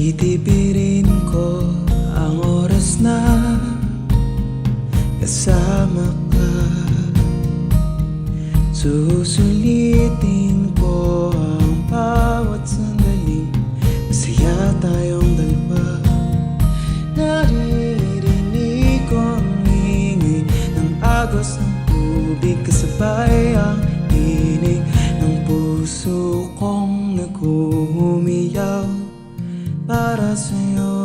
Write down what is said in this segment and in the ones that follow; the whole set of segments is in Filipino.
Titipirin ko ang oras na kasama ka. Susulitin ko ang bawat sandaling masaya tayong dalawa. Naririnig ko ang ingay ng agos ng tubig, kasabay ang tinig ng puso kong nag-uumiyaw para sa'yo.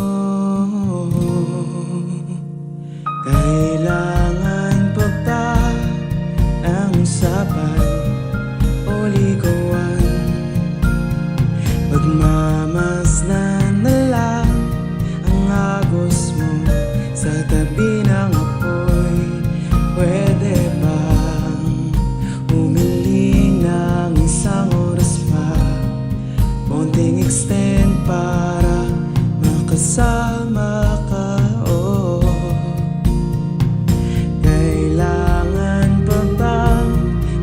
Kailangan pa ba ang usapan o ligawan? Pagmamasdan na lang ang agos mo sa tabi ng apoy. Pwede bang humiling ng isang oras pa, konting extend para makasama ka? Oh, kailangan pa bang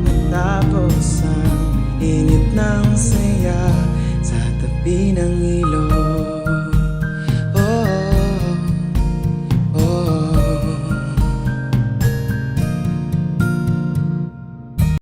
matapos ang init ng saya sa tabi ng ilog?